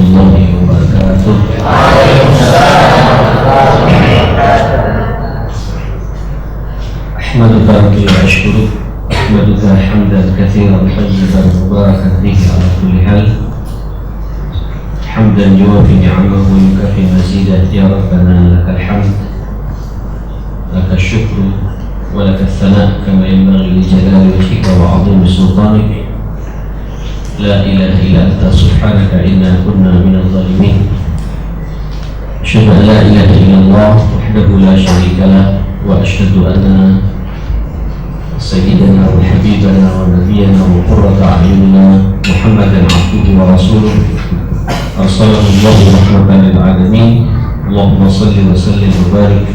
warahmatullahi wabarakatuh. Ahmaduka wa ashkuruk, ahmaduka hamdan katsiran tayyiban mubarakan fihi ala kulli hal. Hamdan yuwafi ni'amahu wa yukafi mazidah. Ya Rabbana lakal hamd, lakal syukru, wa lakal thana' kama yanbaghi li jalali wajhika wa 'azimi sultanik. La ilaha illa anta subhanaka inna kunna minadh dhalimin. Asyhadu an la ilaha illallah wahdahu la syarika lah, wa asyhadu anna sayyidana wa habibana wa nabiyyana wa qurrata a'yunina Muhammadan abduhu wa rasuluh arsalahu Allahu rahmatan lil alamin. Allahumma salli wa sallim wa barik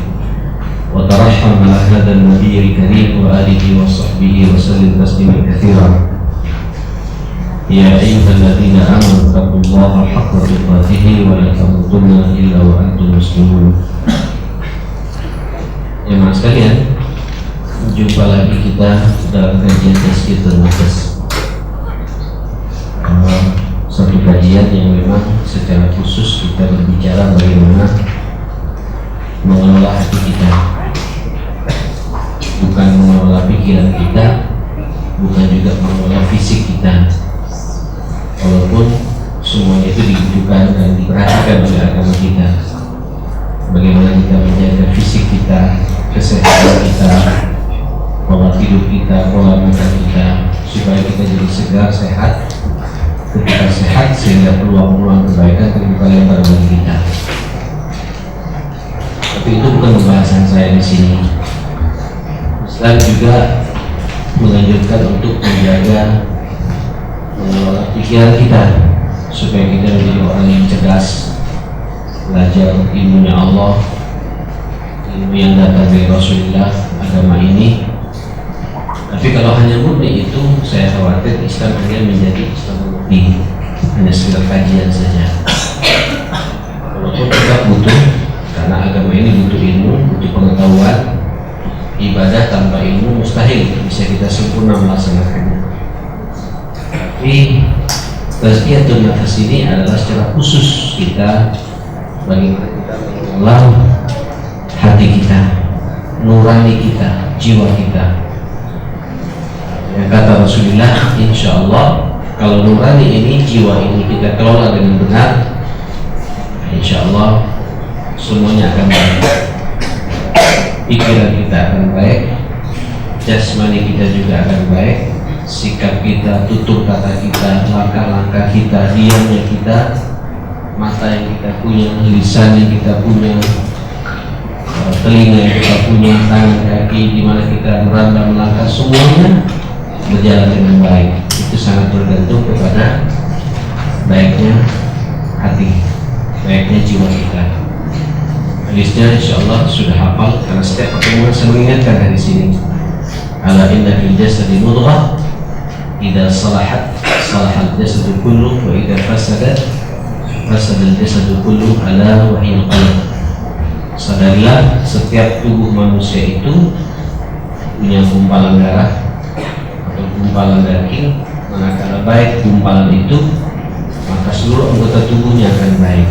wa tarahham ala hadzal nabiyil karim wa alihi wa sahbihi wa sallim tasliman katsiran. Ya ayyuhalladzina amanu taqullaha haqqa tuqatih wa la tamutunna illa wa antum muslimun. Jemaah sekalian, jumpa lagi kita dalam kajian Tazkiratul Nafas. Satu kajian yang memang secara khusus kita berbicara bagaimana mengelola hati kita, bukan mengelola pikiran kita, bukan juga mengelola fisik kita. Walaupun semuanya itu dibutuhkan dan diperhatikan oleh agama kita. Bagaimana kita menjaga fisik kita, kesehatan kita, pola hidup kita, pola makan kita, supaya kita jadi segar, sehat. Ketika sehat, sehingga peluang-peluang kebaikan terbuka lebar bagi kita. Tapi itu bukan pembahasan saya di sini. Islam juga menganjurkan untuk menjaga mengelola pikiran kita supaya kita menjadi orang yang cerdas, belajar ilmunya Allah, ilmu yang datang dari Rasulullah, agama ini. Tapi kalau hanya murni itu, saya khawatir Islam hanya menjadi Islam murni, hanya sekedar kajian saja. Walaupun tetap butuh, karena agama ini butuh ilmu, butuh pengetahuan. Ibadah tanpa ilmu mustahil bisa kita sempurna melaksanakannya. Tapi Tazkiratul Nafas ini adalah secara khusus kita bagaimana kita mengelola hati kita, nurani kita, jiwa kita. Yang kata Rasulullah, insya Allah kalau nurani ini, jiwa ini kita kelola dengan benar, insya Allah semuanya akan baik. Pikiran kita akan baik, jasmani kita juga akan baik, sikap kita, tutur kata kita, langkah-langkah kita, diamnya kita, mata yang kita punya, lisan yang kita punya, telinga yang kita punya, tangan, kaki, di mana kita meraba melangkah, semuanya berjalan dengan baik. Itu sangat bergantung kepada baiknya hati, baiknya jiwa kita. Hadisnya insyaallah sudah hafal karena setiap pertemuan saya mengingatkan dari sini. Ala inna fil jasadi mudghah idza salahat salahal jasadu kullu wa idza fasadat fasadal jasadu kullu ala wa hiya qalb. Sadarilah setiap tubuh manusia itu punya gumpalan darah atau gumpalan daging. Manakala baik gumpalan itu, maka seluruh anggota tubuhnya akan baik.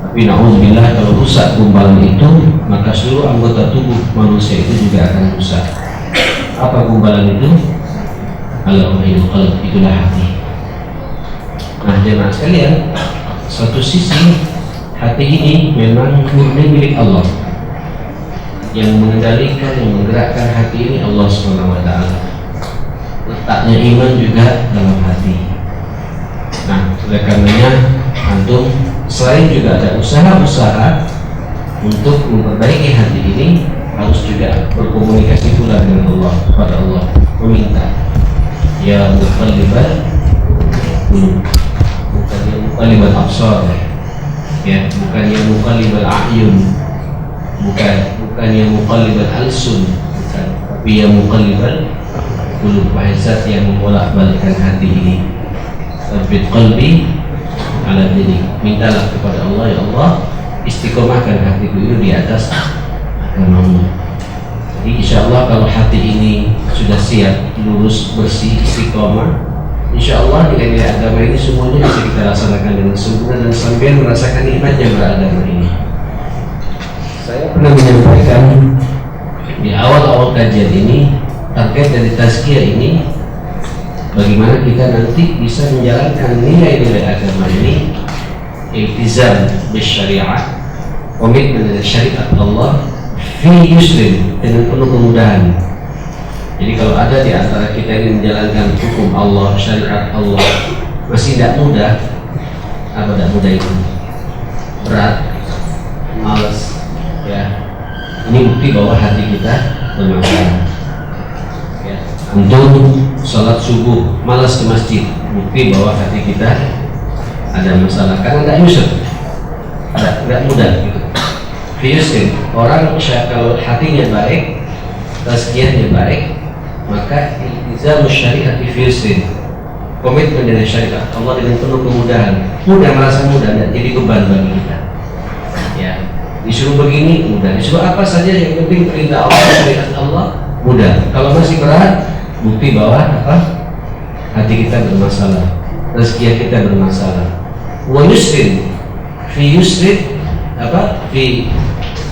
Tapi na'udzubillah, kalau rusak gumpalan itu, maka seluruh anggota tubuh manusia itu juga akan rusak. Apa gumpalan itu? Al-wahiyul qalb, itulah hati. Nah jemaah sekalian, satu sisi hati ini memang murni milik Allah. Yang mengendalikan, yang menggerakkan hati ini Allah SWT. Letaknya iman juga dalam hati. Nah oleh karenanya antum selain juga ada usaha-usaha untuk memperbaiki hati ini, harus juga berkomunikasi pula dengan Allah, kepada Allah, meminta. Ya muqallibal qulub, bukan ya muqallibal absar, ya bukan ya muqallibal a'yun, bukan ya muqallibal alsun, bukan, tapi ya muqallibal qulub, wahai zat yang membolak-balikkan hati ini. Tsabbit qalbi ala dini, mintalah kepada Allah, ya Allah istiqomahkan hatiku itu di atas agamamu. Jadi insya Allah kalau hati ini sudah siap, lurus, bersih, istiqomah, Insya Allah nilai-nilai agama ini semuanya bisa kita laksanakan dengan sempurna dan sambil merasakan nikmatnya beragama ini. Saya pernah menyampaikan di awal-awal kajian ini terkait dari tazkiyah ini, bagaimana kita nanti bisa menjalankan nilai-nilai agama ini, iltizam bisyariah, komitmen dengan syariat Allah, fi yusrin, dengan penuh kemudahan. Jadi kalau ada di antara kita yang menjalankan hukum Allah, syariat Allah masih tidak mudah, apa tidak mudah itu? Berat, malas, ya. Ini bukti bahwa hati kita bermasalah. Ya. Untuk sholat subuh malas ke masjid, bukti bahwa hati kita ada masalah karena tidak yusr, tidak mudah gitu. Fiusin, orang kalau hatinya baik, tazkiyahnya baik, maka iltizam syariat fiusin, komitmen dengan syariat Allah dengan penuh kemudahan, mudah, merasa mudah, tidak jadi beban bagi kita. Ya, disuruh begini mudah, disuruh apa saja yang penting perintah Allah, syariat Allah mudah. Kalau masih berat, bukti bahwa apa? Hati kita bermasalah, tazkiyah kita bermasalah. Wa yusrin, fi yusrin apa? Fi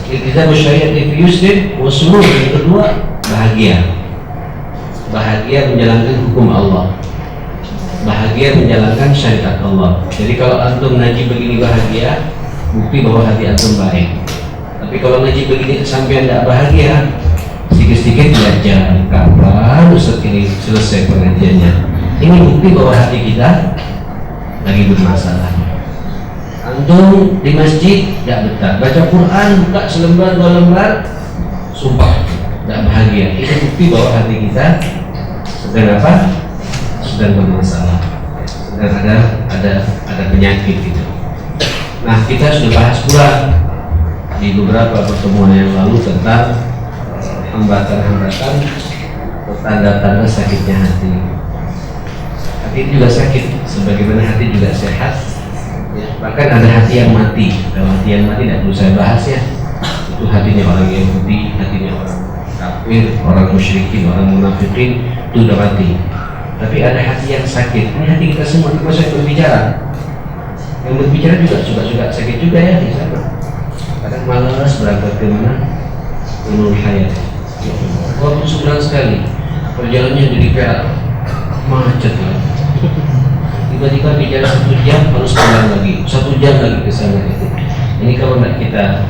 iltizam syariat fi yusrin wa surur, yang kedua bahagia. Bahagia menjalankan hukum Allah, bahagia menjalankan syariat Allah. Jadi kalau antum ngaji begini bahagia, bukti bahwa hati antum baik. Tapi kalau ngaji begini sampai tidak bahagia, sedikit-sedikit belajar, kapan Ustaz ini selesai pengajiannya? Ini bukti bahwa hati kita lagi bermasalah. Antum di masjid tidak betah, baca Quran buka selembar dua lembar, sumpah tidak bahagia. Itu bukti bahwa hati kita sedang apa? Sedang bermasalah, sedang ada penyakit gitu. Nah, kita sudah bahas pula di beberapa pertemuan yang lalu tentang hambatan-hambatan atau tanda-tanda sakitnya hati. Hati juga sakit, sebagaimana hati juga sehat. Ya, bahkan ada hati yang mati. Kalau hati yang mati tidak perlu saya bahas ya. Itu hatinya orang Yahudi, hatinya orang kafir, orang musyrikin, orang munafikin, itu udah mati. Tapi ada hati yang sakit. Ini hati kita semua. Kita saya berbicara. Yang berbicara juga sakit juga ya di sana. Kadang malas berangkat ke mana? Ulul Hayat. Waktu sebulan sekali. Perjalanannya jadi Perak, macet lah. Tiba-tiba bicara 1 jam harus pulang lagi, 1 jam lagi ke sana itu. Ini kalau nggak kita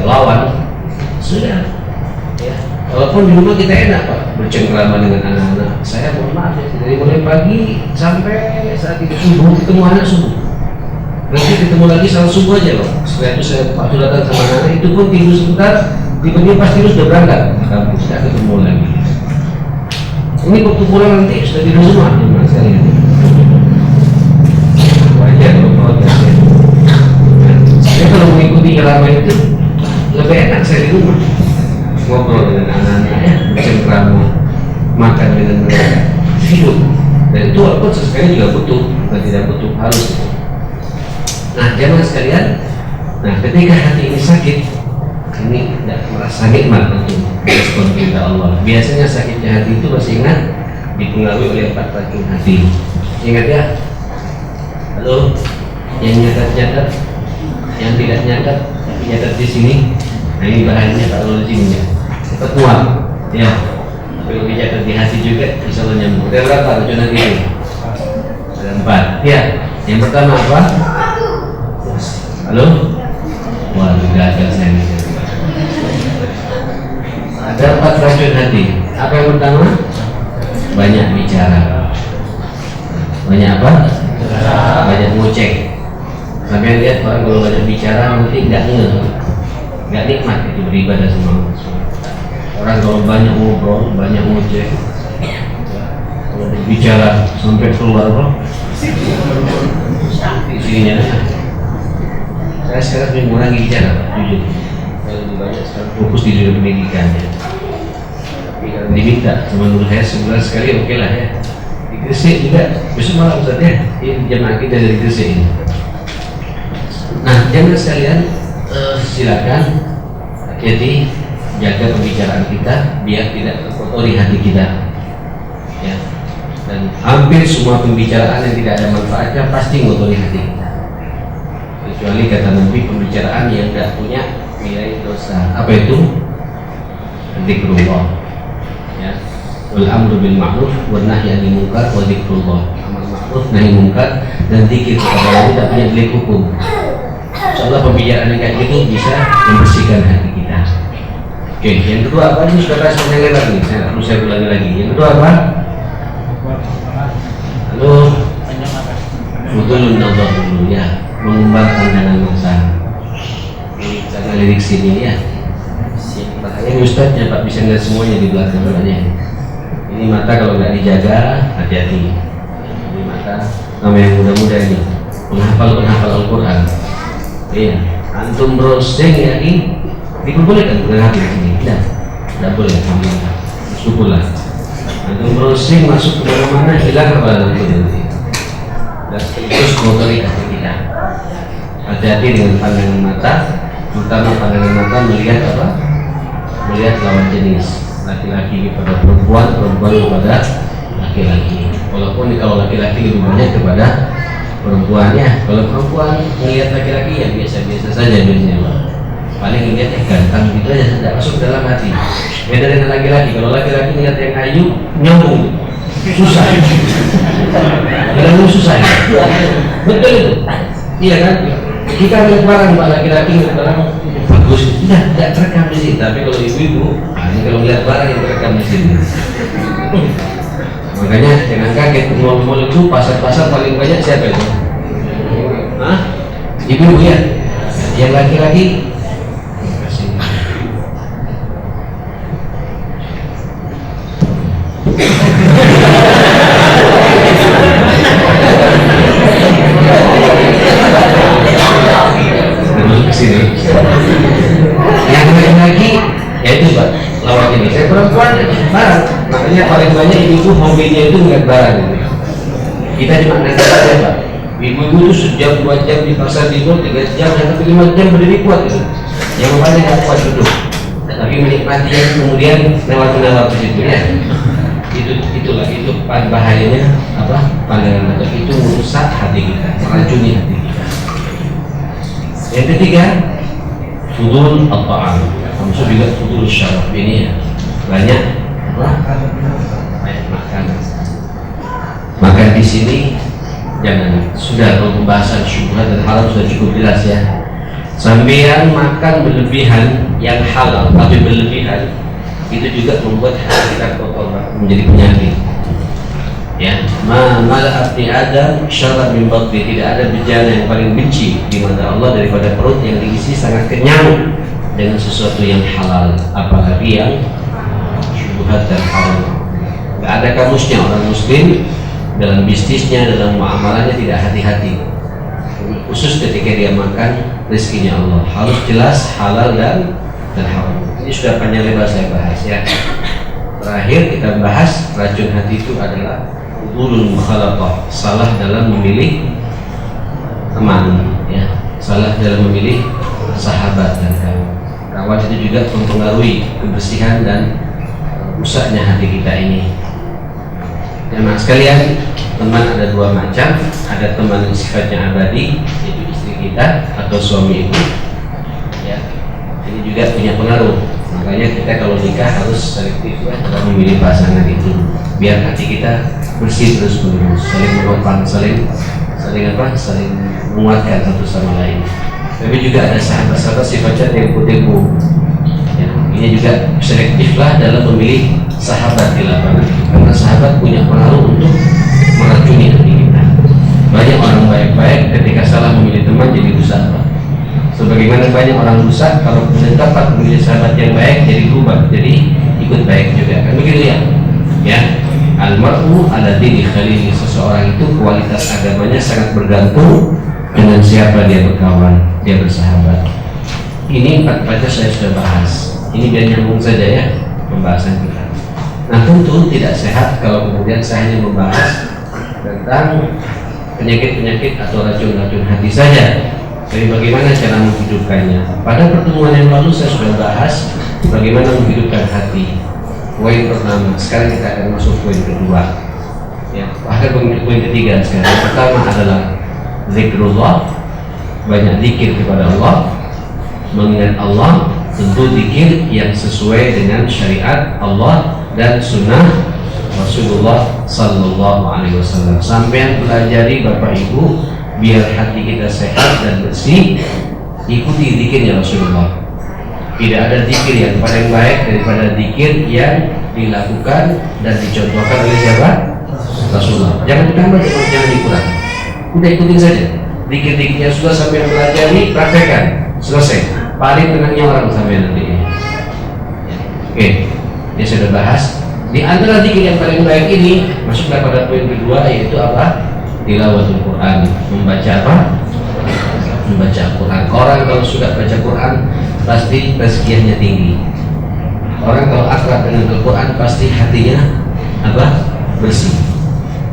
lawan, sudah. Ya. Walaupun di rumah kita enak Pak, bercengkrama dengan anak-anak. Saya mohon maaf ya, dari mulai pagi sampai saat itu subuh, ketemu anak subuh. Nanti ketemu lagi salat subuh aja loh. Setelah itu saya waktu datang sama anak itu pun tidur sebentar, tiba-tiba pas tidur sudah berangkat kampus, tidak ketemu lagi. Ini waktu pulang nanti sudah tidur semua, gimana sekali ini? Wajar kalau protes ya. Saya kalau mengikuti irama itu lebih enak saya di rumah. Ngobrol dengan anak-anaknya, bercengkrama, makan dengan mereka, hidup. Dan itu walaupun sesekali juga butuh, bukan tidak butuh, harus. Nah, jemaah sekalian, ketika hati ini sakit, ini tidak merasa nikmat untuk respon perintah Allah. Biasanya sakitnya hati itu masih ingat dipengaruhi oleh 4 racun hati. Ingat ya? Halo, yang nyatat-nyatat, yang tidak nyatat, tapi nyatat di sini. Nah ini bahayanya kalau di sini ya. Cepat muak, ya. Tapi lebih nyatat di hati juga, bisa lo nyambung. Ada berapa racun hati itu? Ada 4. Ya. Yang pertama apa? Halo? Wah, gagal saya nih. Ada 4 racun hati. Apa yang pertama? Banyak bicara. Banyak apa? Banyak ngocek. Sampai lihat orang kalau banyak bicara nanti nggak nikmat itu beribadah sama Allah. Orang kalau banyak ngobrol, banyak ngocek, kalau bicara sampai keluar roh, isinya. Saya sekarang ingin mengurangi bicara, jujur. Saya lebih banyak sekarang fokus di dunia pendidikannya. Tapi kalau diminta, menurut saya sebulan sekali oke lah ya. Di Gresik juga, besok malam Ustaz ya, ini jemaah kita dari Gresik ini. Nah, jemaah sekalian, silakan jadi jaga pembicaraan kita biar tidak terkotori hati kita. Ya, Dan hampir semua pembicaraan yang tidak ada manfaatnya pasti ngotori hati kita. Kecuali kata Nabi, pembicaraan yang tidak punya nilai dosa. Apa itu? Zikrullah. Ya. Wal amru bil ma'ruf wan nahyi 'anil munkar wa zikrullah. Amar ma'ruf, nahi munkar, dan zikir kepada Allah tidak punya nilai hukum. Insyaallah pembicaraan yang kayak gitu bisa membersihkan hati kita. Oke, yang kedua apa? Ini sudah kasih pendengar lagi. Saya ulangi lagi. Yang kedua apa? Lalu Fudulun nazar dulu ya, mengumbar pandangan mata. Jangan lirik sini ya. Bahaya Ustadznya Pak, bisa lihat semuanya di belakang ya. Ini mata kalau nggak dijaga, hati-hati. Ini mata nama yang muda-muda ini, penghafal Al-Quran. Iya, antum browsing ya ini diperbolehkan dengan hati di sini. Tidak boleh, alhamdulillah. Syukurlah. Antum browsing masuk ke mana-mana, hilang apa dalam itu. Dan terus motorik hati kita. Hati-hati dengan pandangan mata, terutama pandangan mata melihat apa? Melihat lawan jenis, laki-laki kepada perempuan, perempuan kepada laki-laki. Walaupun kalau laki-laki lebih banyak kepada perempuannya. Kalau perempuan melihat laki-laki ya biasa-biasa saja biasanya. Paling melihat ganteng gitu aja, tidak masuk dalam hati. Beda dengan laki-laki. Kalau laki-laki melihat yang ayu, nyambung, susah. Kadang susah. Ya? Betul itu. Iya kan? Kita melihat barang Pak, laki-laki melihat barang bagus, tidak terekam di sini. Tapi kalau ibu-ibu, ini kalau melihat barang yang terekam di sini. Makanya jangan kaget, mal-mal itu pasar-pasar paling banyak siapa itu? Hah? Ibu-ibu ya? Yang laki-laki? Kesini. Yang laki-laki, ya itu Pak, lawan ini. Saya perempuan barang, makanya paling banyak ibu hobinya itu ngeliat barang. Kita cuma ngeliat saja Pak. Ibu-ibu itu sejam 2 jam di pasar tidur, 3 jam sampai 5 jam berdiri kuat itu. Yang banyak nggak kuat duduk, tapi menikmati yang kemudian lewat di situ ya. Itulah itu bahayanya apa? Pandangan mata itu merusak hati kita, meracuni hati kita. Yang ketiga, fudul at-ta'am. Maksud juga fudul syaraf ini ya. Banyak makan. Maka di sini jangan, sudah kalau pembahasan syubhat dan halal sudah cukup jelas ya. Sambian makan berlebihan yang halal tapi berlebihan itu juga membuat hati kita kotor, menjadi penyakit. Ya, malah abdi Adam syarab min batni, tidak ada bejana yang paling benci di mata Allah daripada perut yang diisi sangat kenyang dengan sesuatu yang halal, apalagi yang syubhat dan haram. Tidak ada kamusnya orang muslim dalam bisnisnya, dalam muamalahnya tidak hati-hati. Khusus ketika dia makan rezekinya Allah harus jelas halal dan haram. Ini sudah panjang lebar saya bahas ya. Terakhir kita bahas racun hati itu adalah ulul mukhalafah, salah dalam memilih teman ya, salah dalam memilih sahabat dan kawan itu juga mempengaruhi kebersihan dan rusaknya hati kita ini. Jemaah sekalian, teman ada 2 macam, ada teman yang sifatnya abadi, yaitu istri kita atau suami ibu ya. Ini juga punya pengaruh. Makanya kita kalau nikah harus selektif ya dalam memilih pasangan itu, biar hati kita bersih terus menerus, saling menopang, saling menguatkan satu sama lain. Tapi juga ada sahabat-sahabat sifatnya tempo-tempo. Ya, ini juga selektiflah dalam memilih sahabat di lapangan, karena sahabat punya pengaruh untuk meracuni hati kita. Banyak orang baik-baik ketika salah memilih teman jadi rusak. Sebagaimana banyak orang rusak kalau kemudian dapat memilih sahabat yang baik jadi berubah, jadi ikut baik juga, kan begitu ya? Ya, almar'u ala dini khalili, seseorang itu kualitas agamanya sangat bergantung dengan siapa dia berkawan, dia bersahabat. Ini 4 baca saya sudah bahas. Ini biar nyambung saja ya pembahasan kita. Nah tentu tidak sehat kalau kemudian saya hanya membahas tentang penyakit-penyakit atau racun-racun hati saja. Jadi bagaimana cara menghidupkannya? Pada pertemuan yang lalu saya sudah bahas bagaimana menghidupkan hati. Poin pertama. Sekarang kita akan masuk poin kedua. Ya, bahkan poin ketiga sekarang. Yang pertama adalah zikrullah, banyak zikir kepada Allah, mengingat Allah, tentu zikir yang sesuai dengan syariat Allah dan sunnah Rasulullah Sallallahu Alaihi Wasallam. Sampai pelajari Bapak Ibu, biar hati kita sehat dan bersih, ikuti zikirnya Rasulullah. Tidak ada zikir yang paling baik daripada zikir yang dilakukan dan dicontohkan oleh siapa? Rasulullah. Jangan ditambah, jangan dikurangi. Udah ikutin saja. Zikir-zikirnya sudah sampai pelajari, praktekkan, selesai. Paling tenangnya orang sampai nanti. Oke, dia sudah bahas. Di antara zikir yang paling baik ini masuklah pada poin kedua, yaitu apa? Tilawatul Quran. Membaca apa? Membaca Quran. Orang kalau sudah baca Quran pasti tazkiyahnya tinggi. Orang kalau akrab dengan Al-Quran pasti hatinya apa? Bersih.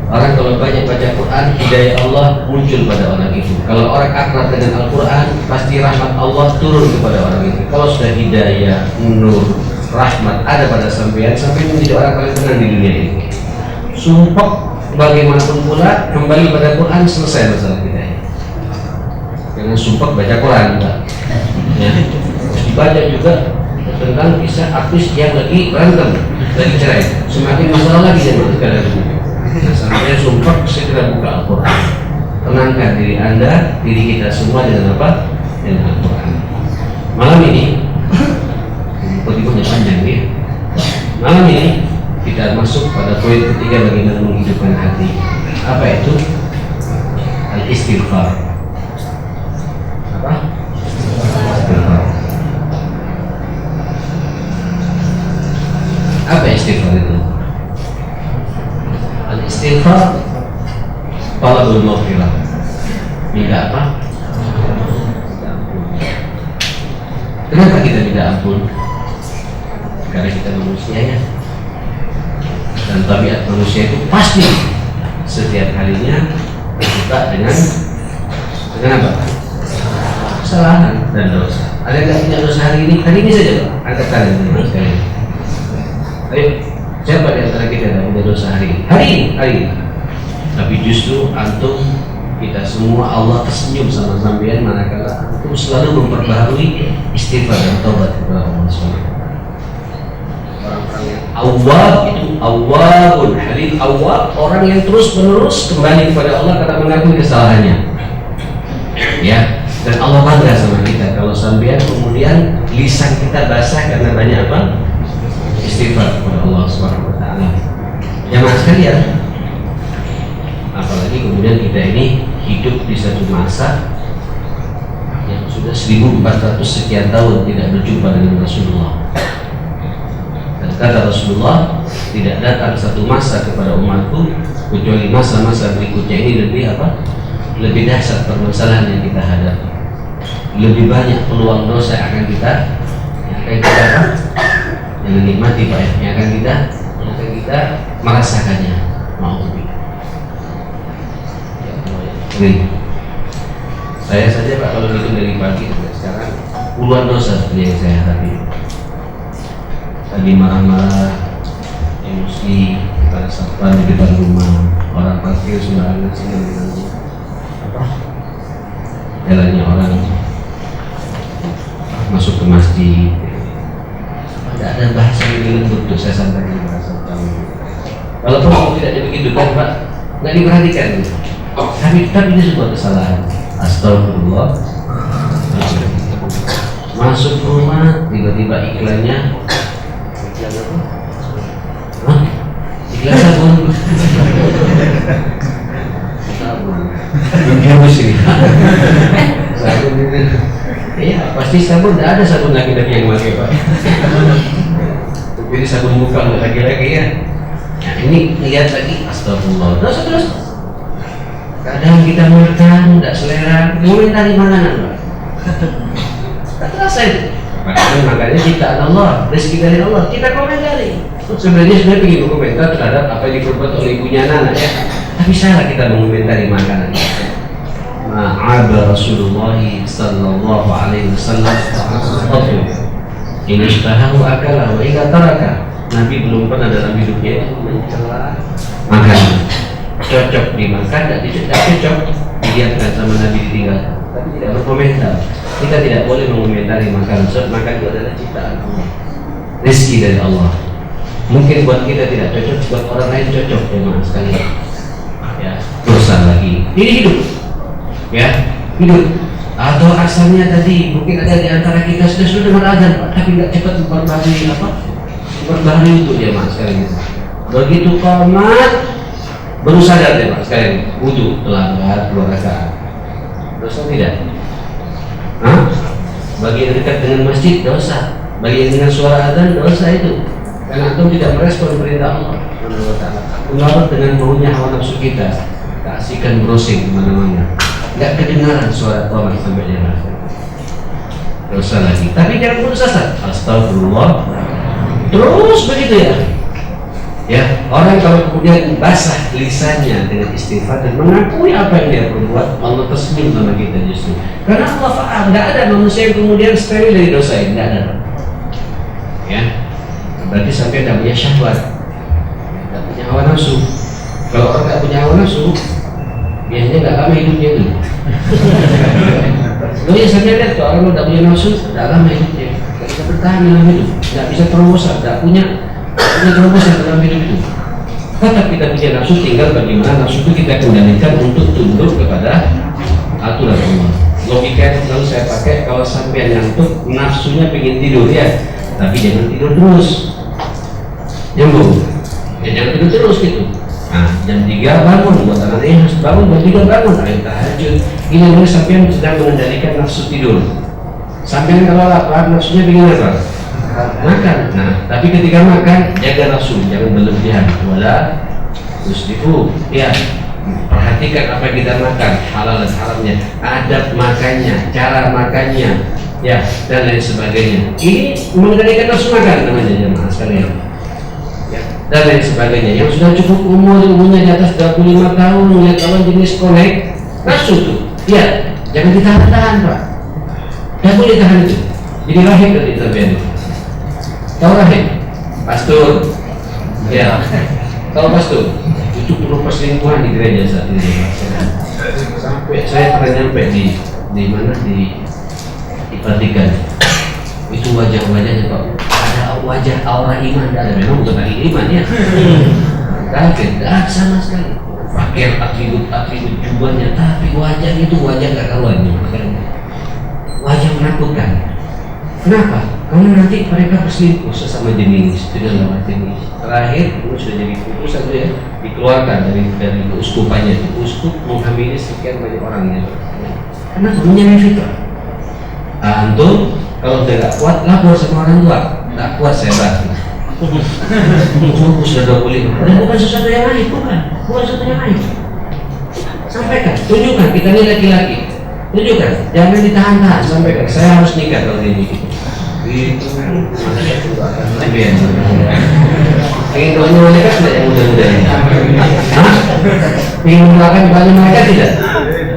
Orang kalau banyak baca Quran, hidayah Allah muncul pada orang itu. Kalau orang akrab dengan Al-Quran, pasti rahmat Allah turun kepada orang itu. Kalau sudah hidayah, nur, rahmat ada pada sampai menjadi orang paling tenang di dunia ini. Sumpah bagaimanapun pula, kembali pada Quran, selesai masalah kita ini. Jangan sumpah baca Quran, Pak. Ya. Dibaca juga tentang kisah artis yang lagi berantem, lagi cerai. Semakin masalah lagi ya, nah, sampai sumpah segera buka Al-Quran, tenangkan diri Anda, diri kita semua dengan apa? Dengan Al-Quran. Malam ini pertemuannya panjang ya. Malam ini kita masuk pada poin ketiga, bagaimana menghidupkan hati. Apa itu? Al-istighfar. Apa? Istighfar. Apa istighfar itu? Al-istighfar talabul maghfirah. Minta apa? Kenapa kita minta ampun? Karena kita manusia ya. Dan tabiat manusia itu pasti setiap harinya terjebak dengan apa? Kesalahan dan dosa. Ada nggak punya dosa hari ini? Hari ini saja Pak. Angkat tangan sekalian. Ayo, siapa di antara kita yang punya dosa hari ini? Hari ini. Tapi justru antum, kita semua, Allah tersenyum sama sampean manakala antum selalu memperbaharui istighfar dan taubat kepada Allah SWT. Orang-orang yang awwab itu awwabun halim. Awwab, orang yang terus menerus kembali kepada Allah karena mengakui kesalahannya. Ya, dan Allah bangga sama kita kalau sampean kemudian lisan kita basah karena banyak apa? Istighfar kepada Allah Subhanahu wa taala. Jamaah sekalian, apalagi kemudian kita ini hidup di satu masa yang sudah 1400 sekian tahun tidak berjumpa dengan Rasulullah. Dan kata Rasulullah, tidak datang satu masa kepada umatku kecuali masa-masa berikutnya ini lebih apa? Lebih dahsyat permasalahan yang kita hadapi. Lebih banyak peluang dosa yang akan kita yang menikmati Pak, yang akan kita merasakannya. Saya saja Pak, kalau hitung dari pagi sampai sekarang puluhan dosa seperti yang saya hadapi. Tadi marah-marah, emosi pada satpam di depan rumah, orang parkir sembarangan sehingga mengganggu apa? Jalannya orang, masuk ke masjid. Tidak ada bahasa yang lembut untuk saya sampaikan bahasa kamu. Walaupun kamu tidak begitu kan Pak, nggak diperhatikan. Tapi ini sebuah kesalahan. Astagfirullah. Masuk rumah, tiba-tiba iklannya iklan apa? Hah? Iklan sabun. Sabun sini. Sabun ini. Iya, pasti sabun, tidak ada sabun laki-laki yang pakai Pak. Jadi sabun muka untuk laki-laki ya. Nah ini lihat lagi, astagfirullah. Terus. Kadang kita makan, tidak selera, komentari makanan Pak. Tak terasa itu. Makanya ciptaan Allah, rezeki dari Allah, kita komentari. Sebenarnya ingin berkomentar terhadap apa yang diperbuat oleh ibunya anak ya. Tapi salah kita mengomentari makanan. Ma'aba Rasulullah sallallahu alaihi wasallam ini ishtahahu akala wa ika taraka. Nabi belum pernah dalam hidupnya itu mencela makanan. cocok dimakan, tidak cocok didiamkan sama Nabi ditinggalkan, tapi tidak berkomentar. Kita tidak boleh mengomentari makanan, sebab makan itu adalah ciptaan Allah, rezeki dari Allah. Mungkin buat kita tidak cocok, buat orang lain cocok, jemaah sekalian. Ya, dosa lagi. Ini hidup, ya, hidup. Atau asalnya tadi mungkin ada di antara kita sudah dengar azan, tapi tidak cepat memperbaharui untuk jemaah sekalian. Begitu qomat, baru sadar jemaah sekalian, wudu terlambat 2 rakaat. Dosa tidak? Hah? Bagi yang dekat dengan masjid dosa, bagi yang dengan suara azan dosa itu. Karena antum tidak merespon perintah Allah Subhanahu wa taala. Menurut dengan maunya hawa nafsu kita, keasikan browsing kemana-mana. Enggak kedengaran suara qomat sampai dia dosa lagi. Tapi jangan putus asa. Astagfirullah. Terus begitu ya. Ya, orang kalau kemudian basah lisannya dengan istighfar dan mengakui apa yang dia perbuat, Allah tersenyum sama kita justru. Karena Allah faham, tidak ada manusia yang kemudian steril dari dosa ini, tidak ada. Ya, berarti sampai tidak punya syahwat, tidak punya hawa nafsu. Kalau orang tidak punya hawa nafsu, biasanya tidak lama hidupnya itu. Lalu ya saya lihat kalau orang tidak punya nafsu, tidak lama hidupnya, tidak bisa bertahan dalam hidup, tidak bisa terobosan, tidak punya terobosan dalam hidup itu. Tetap kita punya nafsu, tinggal bagaimana nafsu itu kita kendalikan untuk tunduk kepada aturan Allah. Logika itu selalu saya pakai kalau sampai ngantuk, nafsunya pengen tidur ya, tapi jangan tidur terus, nyambung. Ya jangan tidur terus gitu. Nah, jam 3 bangun, buat anak-anaknya harus bangun, jam 3 bangun, ayo tahajud. Ini namanya sampai sedang mengendalikan nafsu tidur. Sampai kalau lapar, nafsunya pengen apa? Makan. Nah, tapi ketika makan jaga nafsu, jangan berlebihan. Wala tusrifu. Ya, perhatikan apa yang kita makan, halal dan haramnya, adab makannya, cara makannya, ya, dan lain sebagainya. Ini mengendalikan nafsu makan namanya jemaah sekalian. Ya, dan lain sebagainya. Yang sudah cukup umurnya di atas 25 tahun, melihat lawan jenis kolek, nafsu tuh. Ya, jangan ditahan-tahan, Pak. Jangan boleh tahan itu. Jadi rahim dari intervensi. Tahu rahim? Pastor. Ya. Tahu pastor? Itu perlu perselingkuhan di gereja saat ini. Sampai saya pernah nyampe di mana di Vatikan. Itu wajah-wajahnya Pak. Ada wajah aura iman, ada memang bukan lagi iman ya. Kaget, tidak sama sekali. Pakai atribut jubahnya, tapi wajahnya itu wajah gak karuan. Wajah menakutkan. Kenapa? Karena nanti mereka berselingkuh sesama jenis, dengan lawan jenis. Terakhir itu sudah jadi putusan itu ya, dikeluarkan dari keuskupannya. Uskup menghamili sekian banyak orangnya. Karena punya fitrah. Antum kalau tidak kuat lapor sama orang tua. Tidak kuat saya bagi. Umurku sudah 25. Dan bukan sesuatu yang lain, bukan sesuatu yang lain. Sampaikan, tunjukkan kita ini laki-laki. Tunjukkan, jangan ditahan-tahan, sampaikan saya harus nikah tahun ini. Itu kan lebih ingin doanya mereka tidak yang muda-muda ini. Ingin melakukan banyak mereka tidak?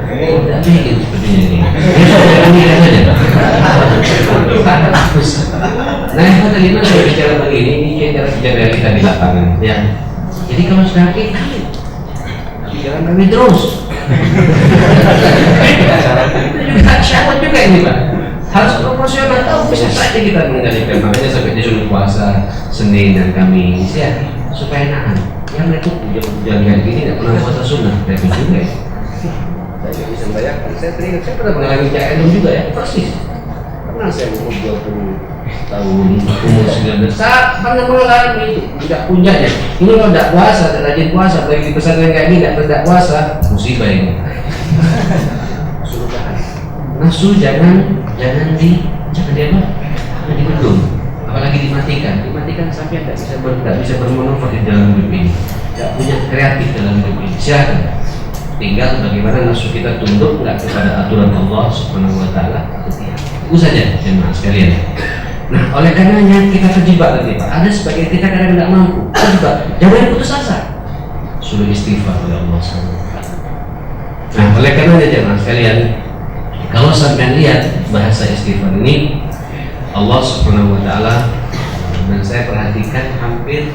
Tidak ingin sepertinya ini. Ini saja. Nah, yang kelima saya bicara begini, ini cara bicara kita di lapangan. Ya. Jadi kalau sudah kita, jangan kami terus. Itu juga syahwat juga ini Pak. Harus proporsional, tahu bisa saja kita mengendalikan. Makanya sampai disuruh puasa Senin dan Kamis ya, supaya nahan. Yang itu jangan kayak gini tidak pernah puasa sunnah, tapi juga ya. Saya bisa membayangkan. Saya teringat saya pernah mengalami CNM juga ya, persis. Pernah saya umur 20 tahun, umur 19. Saya pernah mengalami itu, tidak puncaknya. Ini kalau tidak puasa, tidak rajin puasa, apalagi di pesantren kayak ini tidak puasa, musibah ini. Suruh tahan. Nafsu jangan dibendung, apalagi dimatikan sampai tidak bisa bermanuver di dalam hidup ini, tidak punya kreatif dalam hidup ini. Silakan, tinggal bagaimana nafsu kita tunduk nggak kepada aturan Allah Subhanahu Wa Taala atau tidak. Itu saja jemaah sekalian. Nah, oleh karenanya kita terjebak tadi Pak. Ada sebagian kita kadang tidak mampu, terjebak. Jangan putus asa. Suruh istighfar oleh Allah Subhanahu Wa Taala. Nah, oleh karenanya jemaah sekalian, kalau sampai lihat bahasa istighfar ini, Allah Subhanahu Wa Taala, dan saya perhatikan hampir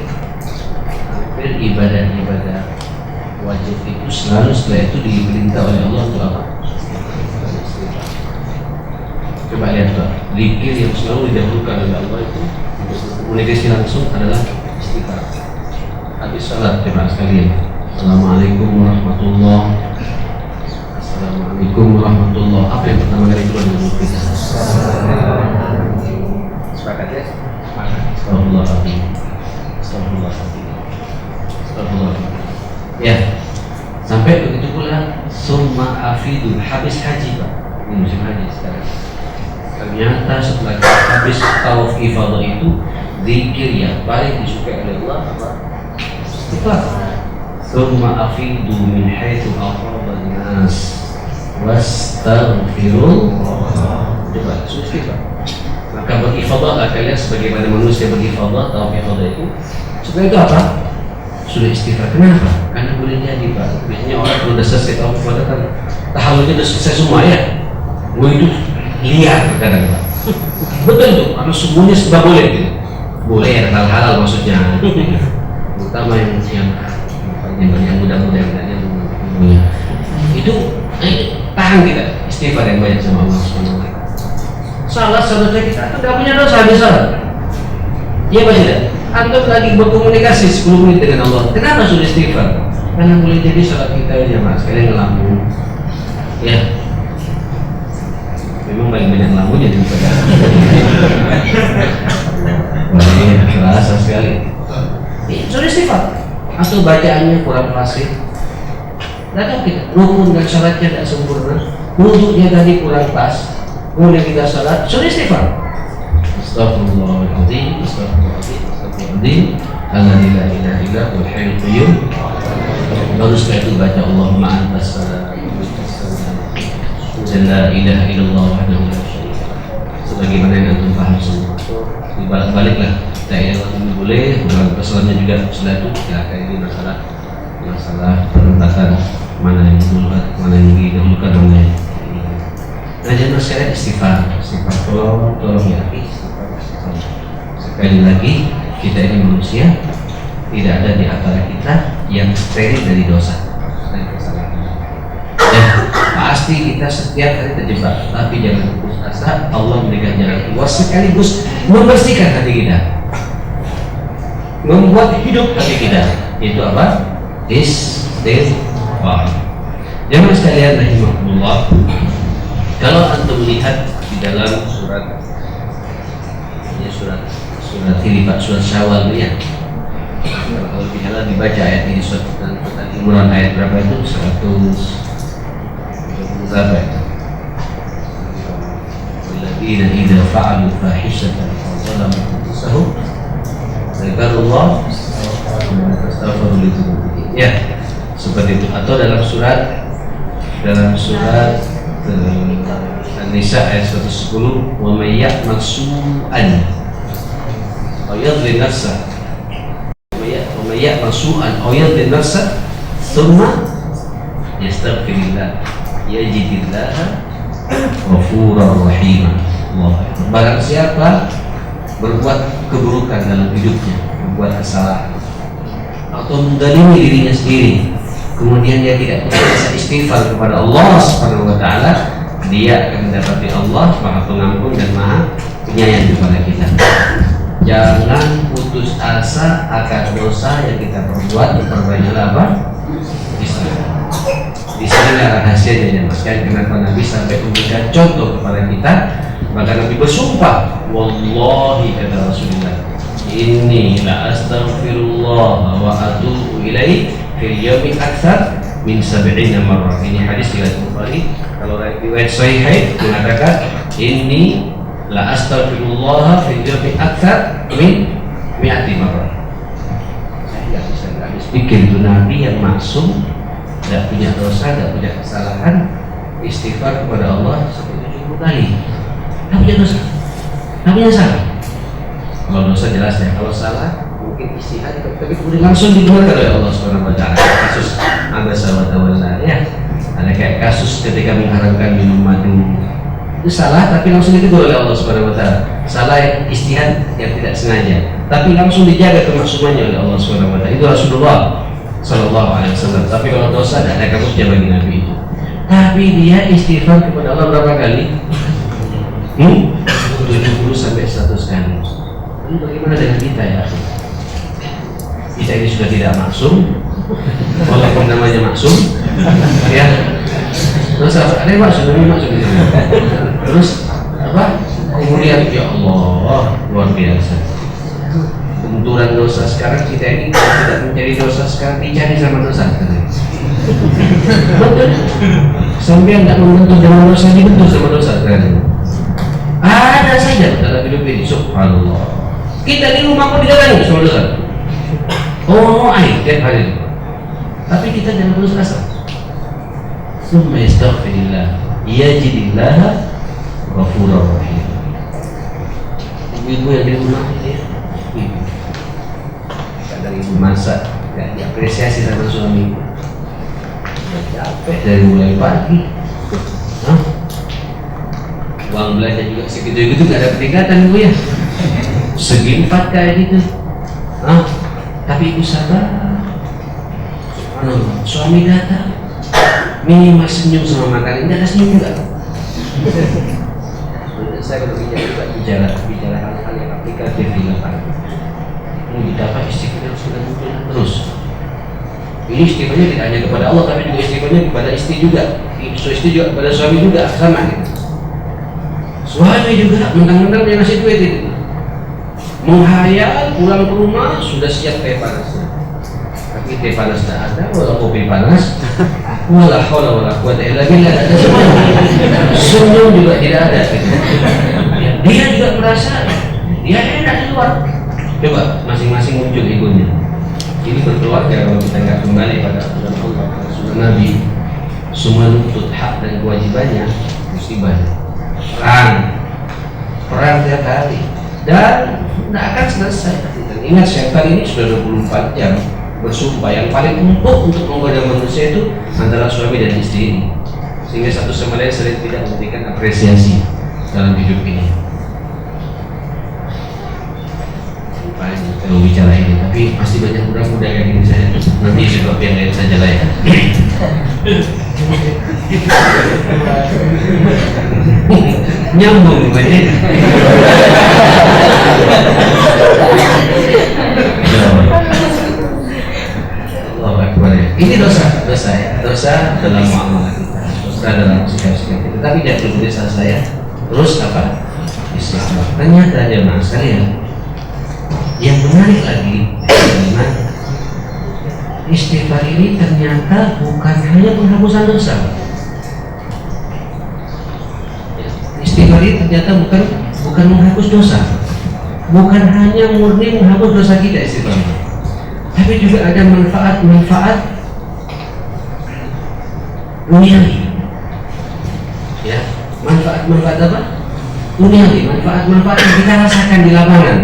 ibadah wajib itu selalu setelah itu diperintah oleh Allah untuk apa? Coba lihat Pak, zikir yang selalu didahulukan oleh Allah itu untuk komunikasi langsung adalah istighfar. Habis salat coba sekalian. Assalamualaikum warahmatullahi wabarakatuh. Assalamualaikum warahmatullahi wabarakatuh. Apa yang pertama kali keluar dari mulut kita? Sepakat ya? Astagfirullahaladzim. Astagfirullahaladzim. Astagfirullahaladzim. Ya, sampai begitu pula summa afidu, habis haji Pak. Ini musim haji sekarang. Ternyata setelah habis tawaf ifadah itu, zikir yang paling disukai oleh Allah apa? Istighfar. Summa afidu min haitsu afadha an-nas wastaghfirullah. Coba istighfar. Maka berifadah kalian sebagaimana manusia berifadah, tawaf ifadah itu supaya itu apa? Sudah istighfar. Kenapa? Karena boleh jadi Pak, biasanya orang kalau sudah selesai tawaf ifadah kan tahallulnya sudah selesai semua ya. Itu liar kadang Pak. Betul tuh, karena semuanya sudah boleh gitu. Boleh ya hal-hal maksudnya. Terutama yang mudah-mudah yang itu tahan kita istighfar yang banyak sama Allah Subhanahu wa taala. Salah saudara kita itu tidak punya dosa habis salat. Iya Pak tidak? Antum lagi berkomunikasi 10 menit dengan Allah. Kenapa sudah istighfar? Karena boleh jadi salat kita ya Mas, sekalian ngelamun. Ya. Memang banyak ngelamun jadi daripada. Wah, terasa sekali. Sudah istighfar. Atau bacaannya kurang fasih. Tidak tahu kita. Rukun dan salatnya tidak sempurna. Wudhunya tadi kurang pas. Kemudian kita salat, sudah istighfar. Astagfirullahaladzim, astagfirullahaladzim, astagfirullahaladzim. Alladzi la ilaha illa huwal hayyul qayyum. Lalu setelah itu baca Allahumma antas salam, la ilaha illallah wahdahu la syarika lah. Sebagaimana yang antum paham semua. Dibalik-baliklah. La ilaha illallah boleh, bukan pesannya juga setelah itu ya kayak ini masalah penentakan mana yang didahulukan, mana yang didahulukan, mana yang nah jangan sekalian istighfar tolong ya istighfar. Sekali lagi kita ini manusia, tidak ada di antara kita yang steril dari dosa dan kesalahan. Dan pasti kita setiap hari terjebak, tapi jangan putus asa. Allah memberikan jalan keluar sekaligus membersihkan hati kita, membuat hidup hati kita. Itu apa? Istighfar. Jangan sekalian rahimahullah. Kalau antum lihat di dalam surat ini Pak, surat Syawal ya. Kalau bicara dibaca ayat ini surat Al-Imran ayat berapa itu? 100 berapa itu? Walladzina idza fa'alu fahishatan aw zalamu anfusahum dzakarullah fastaghfiru li dzunubihim. Ya, seperti itu. Atau dalam surat An-Nisa ayat 110, wa may ya'mal su'an aw yadhlim nafsa wa may ya'mal su'an aw yadhlim nafsa thumma yastaghfirillah yajidillaha ghafurar rahim. Barang siapa berbuat keburukan dalam hidupnya, berbuat kesalahan atau mendalimi dirinya sendiri, kemudian dia tidak bisa istighfar kepada Allah Subhanahu wa taala, dia akan mendapati Allah Maha Pengampun dan Maha Penyayang kepada kita. Jangan putus asa akan dosa yang kita perbuat, diperbanyaklah apa? Istighfar. Di sini rahasianya ya Mas, kenapa Nabi sampai memberikan contoh kepada kita. Maka Nabi bersumpah, wallahi kata Rasulullah, inni la astaghfirullah wa atubu ilaih fil yawmi aktsar min 70 marrah. Ini hadis riwayat Bukhari. Kalau riwayat Sahih mengatakan inni la astaghfirullah fil yawmi aktsar min 100 marrah. Saya nggak bisa pikir itu Nabi yang maksum, tidak punya dosa, tidak punya kesalahan, istighfar kepada Allah sampai 70 kali. Tidak punya dosa, tidak punya salah. Kalau dosa jelas ya, kalau salah mungkin istihad, tapi kemudian langsung dikeluarkan oleh Allah Subhanahu wa taala. Kasus Abasa wa Tawalla ya. Ada kayak kasus ketika mengharamkan minum madu. Itu salah tapi langsung ditegur oleh Allah Subhanahu wa taala. Salah istihad yang tidak sengaja, tapi langsung dijaga kemaksumannya oleh Allah Subhanahu wa taala. Itu Rasulullah Sallallahu Alaihi Wasallam. Tapi kalau dosa tidak ada kabutnya bagi Nabi itu. Tapi dia istighfar kepada Allah berapa kali? 70 sampai 100 kali. Ini bagaimana dengan kita ya? Kita ini sudah tidak maksum, walaupun namanya maksum, ya. Terus ada yang maksum, terus apa? Kemudian ya Allah, luar biasa. Benturan dosa sekarang kita ini tidak mencari dosa sekarang, dicari sama dosa sekarang. Betul. Sampai tidak membentuk dengan dosa, dibentuk sama dosa sekarang. Ada saja dalam hidup ini, subhanallah. Kita di rumah pun didatangi sama dosa. Oh, air tiap hari. Tapi kita jangan putus asa. Summa yastaghfirillah, yajidillah ghafurur rahim. Ibu yang di rumah ini, ibu. Kadang ibu masak, tidak diapresiasi sama suami. Capek dari mulai pagi. Uang belanja juga segitu-gitu gak ada peningkatan ibu ya. Segi 4 kayak gitu. Tapi ibu sabar. Suami datang, minimal senyum sama makanan, tidak ada senyum juga. Saya kalau bicara hal-hal yang aplikatif di lapangan. Betapa istighfar sudah muncul terus. Ini istighfarnya tidak hanya kepada Allah, tapi juga istighfarnya kepada istri juga. Istri juga kepada suami juga sama gitu. Suami juga mentang-mentang dia ngasih duit itu, menghayal pulang ke rumah sudah siap teh panasnya. Tapi teh panas tidak ada, walau kopi panas, wala haula wala quwata illa billah, ada semua. Senyum juga tidak ada. Gitu. Dia juga merasa dia enak di luar. Coba masing-masing muncul egonya. Ini berkeluarga kalau kita nggak kembali pada aturan Allah, pada sunnah Nabi, semua menuntut hak dan kewajibannya musibah. Perang tiap hari dan tidak akan selesai. Dan ingat, setan ini sudah 24 jam bersumpah. Yang paling empuk untuk menggoda manusia itu antara suami dan istri ini, sehingga satu sama lain sering tidak memberikan apresiasi dalam hidup ini. Kalau bicara ini, tapi pasti banyak muda-muda kayak gini saya. Nanti sebab yang lain saja lah ya. Nyambung banyak. Allah Akbar. Ini dosa ya, dosa dalam muamalah kita, dosa dalam sikap-sikap kita. Tapi jangan dosa saya. Terus apa? Istighfar. Ternyata jemaah sekalian, yang menarik lagi, istighfar ini ternyata bukan hanya penghapusan dosa. Istighfar ini ternyata bukan menghapus dosa, bukan hanya murni menghapus dosa kita istighfar, tapi juga ada manfaat-manfaat duniawi. Ya, manfaat-manfaat apa? Duniawi, manfaat-manfaat yang kita rasakan di lapangan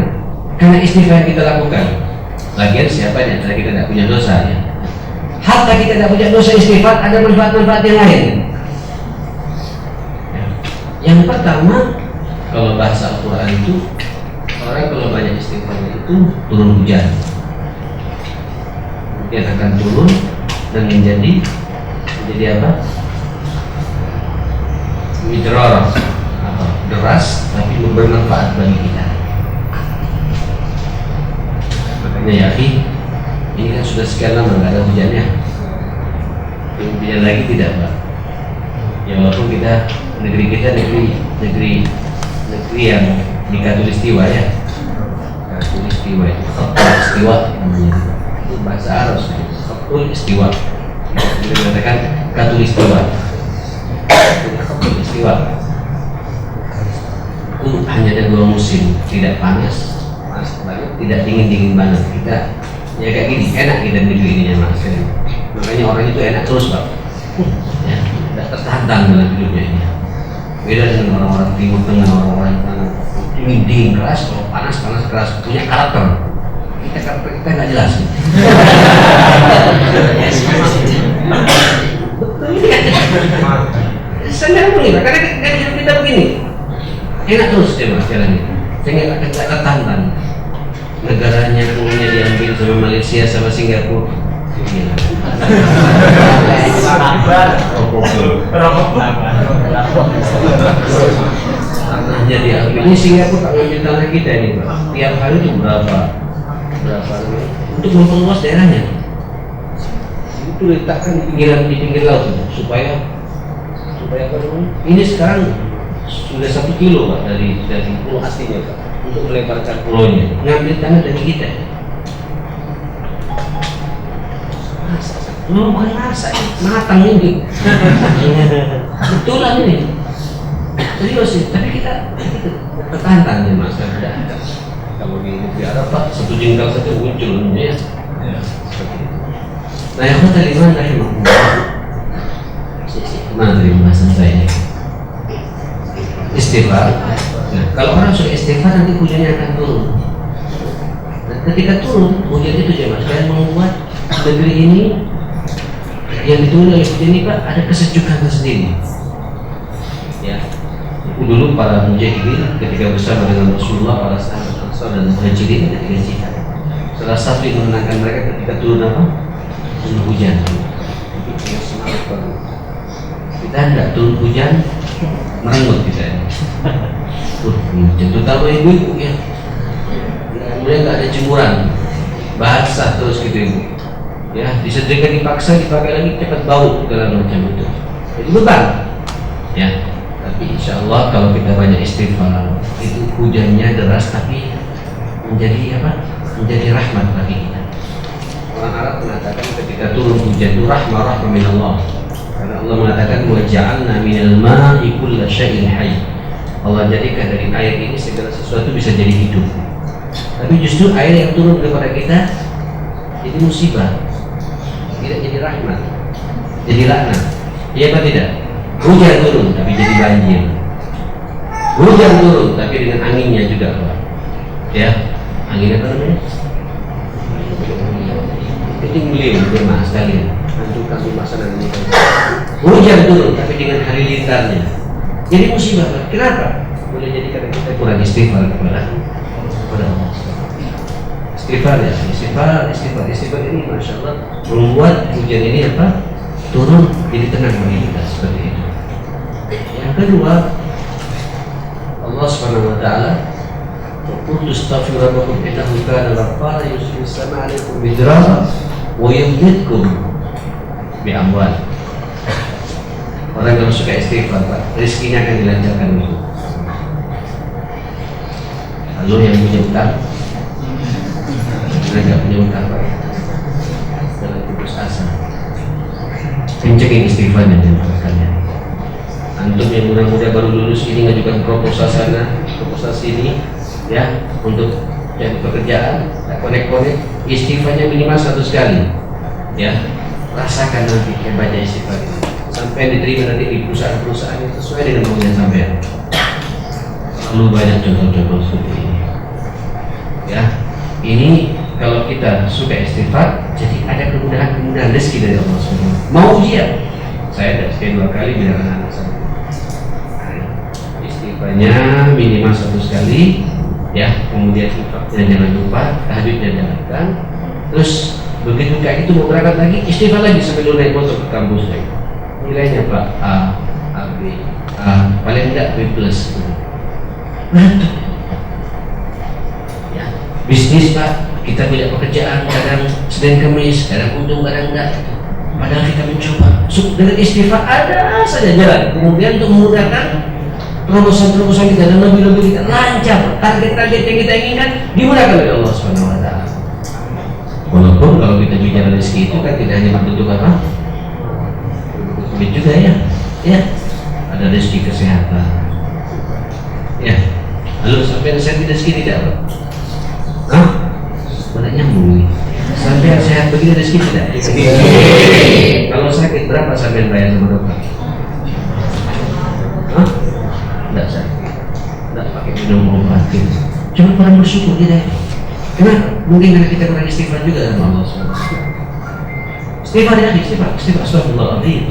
karena istighfar yang kita lakukan. Lagian siapa yang kita tidak punya dosa ya? Hatta kita tidak punya dosa, istighfar ada manfaat-manfaat yang lain. Yang pertama, kalau bahasa Al-Quran itu, orang kalau banyak istighfar itu turun hujan. Dia akan turun dan menjadi apa? Midrar atau deras, tapi bermanfaat bagi kita. Makanya ya, ini kan sudah sekian lama nggak ada hujannya. Hujan lagi tidak, Pak. Ya walaupun negeri kita negeri yang di Katulistiwa ya. Katulistiwa itu Katulistiwa namanya. Itu bahasa Arab. Katulistiwa. Kita mengatakan Katulistiwa. Katulistiwa. Itu hanya ada 2 musim, tidak panas banget, tidak dingin banget. Kita ya kayak gini, enak kita negeri ini Mas. Makanya orang itu enak terus, Pak. Ya, tidak tertantang dalam hidupnya ini. Beda dengan orang-orang Timur Tengah, orang-orang yang dingin keras, kalau panas keras, punya karakter. Karakter kita nggak jelas. Saya nggak karena hidup kita begini, enak terus ya Mas jalannya. Saya nggak tertantang. Negaranya punya diambil sama Malaysia sama Singapura, Tanahnya diambil. Ini Singapura tak ngambil tanah kita ini Pak. Tiap hari itu berapa untuk memperluas daerahnya. Itu letakkan di pinggir laut supaya apa namanya? Ini sekarang sudah 1 kilo Pak dari pulau aslinya Pak untuk melebarkan pulaunya. Ngambil tanah dari kita. Bukan masa matang ini. Betulan ini. Serius sih, tapi kita pertahankan ya Mas. Kalau di negeri Arab Pak, 1 jengkal saja muncul ya. Nah, yang tadi mana mana dari pembahasan saya istighfar. Nah, kalau orang sudah istighfar nanti hujannya akan turun. Dan ketika turun hujan itu jemaah sekalian membuat negeri ini yang diturun oleh hujan ini Pak ada kesejukan tersendiri. Ya, dulu para mujahidin ketika bersama dengan Rasulullah, para sahabat Ansar dan Muhajirin ketika jihad, salah satu yang menenangkan mereka ketika turun apa? Turun hujan. Semangat banget. Kita tidak turun hujan merenggut kita ini. Hujan terutama ibu-ibu ya. Kemudian nggak ada jemuran, basah terus gitu ibu. Ya, disetrika dipaksa dipakai lagi cepat bau segala macam itu. Jadi beban. Ya. Tapi insya Allah kalau kita banyak istighfar itu hujannya deras tapi menjadi apa? Menjadi rahmat bagi kita. Orang Arab mengatakan ketika turun hujan itu rahmah min Allah. Karena Allah mengatakan wa ja'alna minal ma'i kulla syai'in hayy. Allah jadikan dari air ini segala sesuatu bisa jadi hidup. Tapi justru air yang turun kepada kita jadi musibah. Tidak jadi rahmat. Jadi laknat. Iya apa tidak? Hujan turun tapi jadi banjir. Hujan turun tapi dengan anginnya juga Pak. Ya, angin apa namanya? Itu beliau bermaaf sekali. Hancurkan rumah sana ini. Hujan turun tapi dengan halilintarnya. Jadi musibah Pak. Kenapa? Boleh jadi karena kita kurang istighfar kepada Allah. Istighfar ya, istighfar ini Masya Allah membuat hujan ini apa? Turun jadi tenang bagi kita seperti itu. Yang kedua, Allah Subhanahu wa taala qul astaghfiru rabbakum innahu kana ghaffara yursilis samaa'a 'alaikum midrara wa yumdidkum bi amwal. Orang yang suka istighfar Pak, rezekinya akan dilancarkan itu. Lalu yang punya utang, tidak punya utang Pak, jangan putus asa. Kencengin istighfarnya dengan kalian. Antum yang muda-muda baru lulus ini ngajukan proposal sana, proposal sini, ya, untuk cari pekerjaan, konek-konek, istighfarnya minimal 1 kali, ya. Rasakan nanti hebatnya istighfar itu. Sampai diterima nanti di perusahaan-perusahaan yang sesuai dengan maunya sampai. Lalu banyak contoh-contoh seperti ini. Ya, ini kalau kita suka istighfar, jadi ada kemudahan rezeki dari Allah SWT. Mau ujian, saya ada sekian 2 kali bilang anak saya. Istighfarnya minimal 1 kali, ya. Kemudian infaknya jangan lupa, tahajudnya jalankan. Terus begitu kayak itu mau berangkat lagi, istighfar lagi sampai lu naik motor ke kampus lagi. Nilainya Pak A, B, paling enggak B+. Ya, bisnis Pak. Kita punya pekerjaan, kadang Senin Kamis, kadang untung, kadang enggak. Padahal kita mencoba. Dengan istighfar ada saja jalan. Kemudian untuk memudahkan terobosan-terobosan kita dan lebih-lebih kita lancar. Target-target yang kita inginkan dimudahkan oleh Allah Subhanahu wa taala. Walaupun kalau kita bicara rezeki itu kan tidak hanya bentuk apa? Duit juga ya. Ya. Ada rezeki kesehatan. Ya. Lalu sampai rezeki tidak Pak? Hah? Mana nyambung nih? Sampai sehat begini rezeki tidak? Kalau sakit berapa sampai bayar sama dokter? Hah? Tidak sakit, tidak pakai minum obat. Cuma kurang bersyukur kita. Kenapa? Mungkin karena kita kurang istighfar juga sama Allah SWT. Istighfar ya, istighfar, astagfirullahaladzim,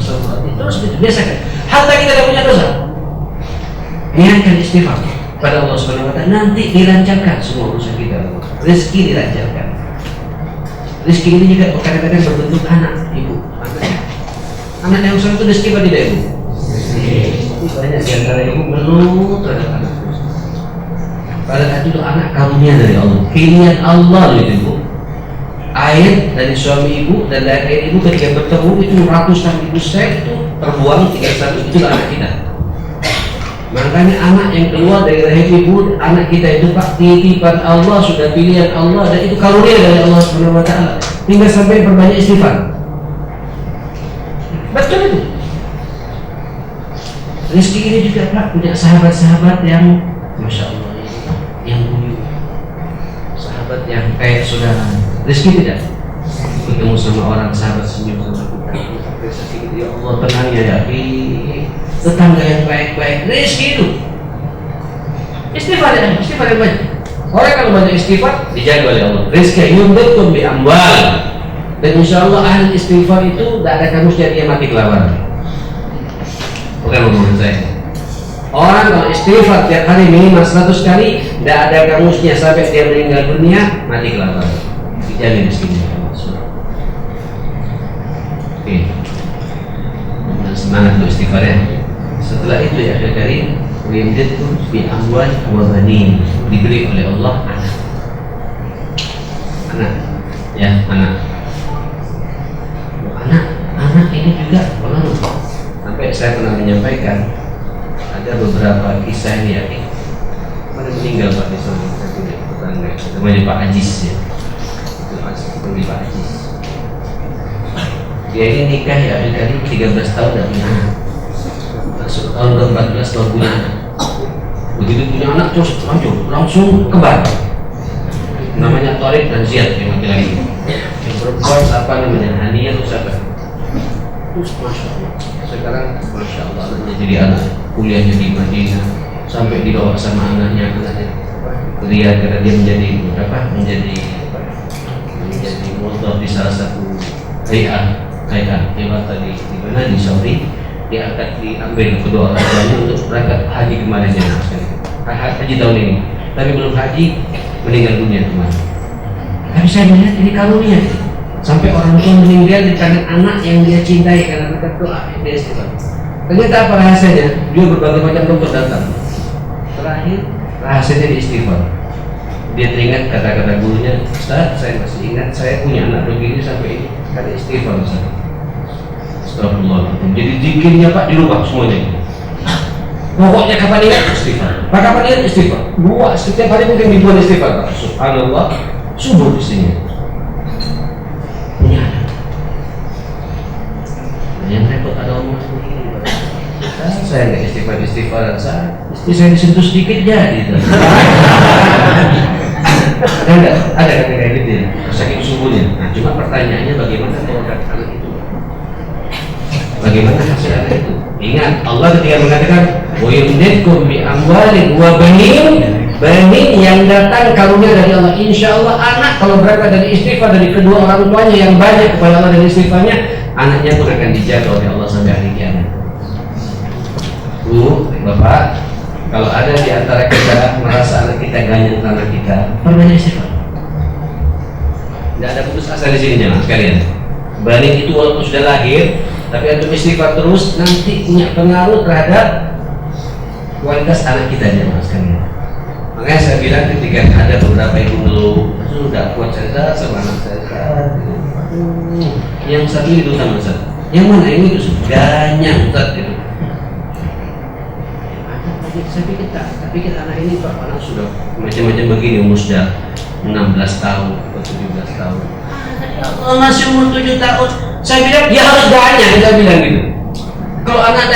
terus biasakan. Hatta kita tidak punya dosa, niatkan istighfar pada Allah SWT, nanti dilancarkan semua urusan kita, rezeki dilancarkan. Rezeki ini juga kadang-kadang berbentuk anak, ibu. Anak yang soleh itu rezeki apa tidak, ibu? Banyak di antara ibu menurut terhadap anak. Padahal itu anak karunia dari Allah, pilihan Allah itu, ibu. Air dari suami ibu dan dari air ibu ketika bertemu itu ratusan ribu sel itu terbuang tinggal satu, itu anak kita. Makanya anak yang keluar dari rahim ibu, anak kita itu Pak, titipan Allah, sudah pilihan Allah, dan itu karunia dari Allah Subhanahu wa taala. Tinggal sampai berbanyak istighfar. Betul itu. Rizki ini juga Pak punya sahabat-sahabat yang Masya Allah, yang buyut, sahabat yang kayak saudara. Rizki tidak ketemu sama orang sahabat senyum sama kita, ya Allah tenang ya tetangga yang baik-baik, rizki itu istighfar yang banyak. Orang kalau banyak istighfar dijaga oleh Allah, rizki yumditkum bi amwal, dan insya Allah ahli istighfar itu tidak ada kamusnya dia mati kelaparan. Bukan omongan saya. Orang kalau istighfar tiap hari minimal 100 kali, tidak ada kamusnya sampai dia meninggal dunia mati kelaparan. Dijamin rizkinya. Oke. Dan semangat untuk istighfar ya. Setelah itu ya dari wimditku bi amwal wa banin, diberi oleh Allah anak ya, anak ini juga sampai saya pernah menyampaikan ada beberapa kisah ini ya, ada meninggal Pak di sana, saya punya tetangga namanya Pak Ajis ya, itu Pak Ajis, dia ini nikah ya dari 13 tahun dan punya anak, masuk tahun ke-14 tahun punya anak. Begitu punya anak terus langsung kembar, namanya Torik dan Ziad yang laki-laki, yang perempuan apa namanya Hania atau siapa, terus Masya Allah sekarang Masya Allah anaknya jadi anak kuliahnya di Madinah, sampai dibawa sama anaknya Riyadh karena dia menjadi motor di salah satu hayat hebat tadi di mana di Saudi. Dia akan diambil kedua orang tuanya untuk berangkat haji kemarin haji tahun ini, tapi belum haji, meninggal dunia kemarin. Tapi saya melihat ini karunia, sampai orang tua meninggal di tangan anak yang dia cintai karena berkat doa yang dia istighfar. Ternyata apa rahasianya? Dia berbagai macam dokter datang. Terakhir rahasianya di istighfar. Dia teringat kata-kata gurunya, Ustaz, saya masih ingat saya punya anak begini sampai ini kata istighfar Ustaz. Astagfirullahaladzim. Jadi zikirnya Pak dirubah semuanya. Pokoknya kapan ingat istighfar. Pak kapan ingat istighfar. Dua setiap hari mungkin dibuat istighfar Pak. Subhanallah, subur istrinya. Punya anak. Yang repot ada omongan begini. Saya nggak istighfar saya. Istri saya disentuh sedikit jadi. Ada kayak gitu ya. Saking subuhnya. Nah, cuma pertanyaannya bagaimana kalau anak itu? Bagaimana hasil anak itu? Ingat Allah ketika mengatakan wa yumditkum bi amwalin wa banin, banin yang datang karunia dari Allah. Insya Allah anak kalau berangkat dari istighfar dari kedua orang tuanya yang banyak kepada Allah dan istighfarnya, anaknya pun akan dijaga oleh Allah sampai hari kiamat. Bu, Bapak, kalau ada di antara kita merasa anak kita ganjil tanah kita, perbanyak istighfar. Tidak ada putus asa di sini jangan sekalian. Banin itu walaupun sudah lahir, tapi untuk istighfar terus nanti punya pengaruh terhadap kualitas anak kita jemaah sekalian. Makanya saya bilang ketika ada beberapa ibu ngeluh, sudah kuat saya sama anak saya, yang satu itu sama saya, yang mana ini itu ganyang Ustaz itu. Saya pikir anak ini Pak anak sudah macam-macam begini, umur sudah 16 tahun atau 17 tahun. Allah masih umur 7 tahun. Saya bilang dia harus banyak, kita bilang gitu. Kalau anak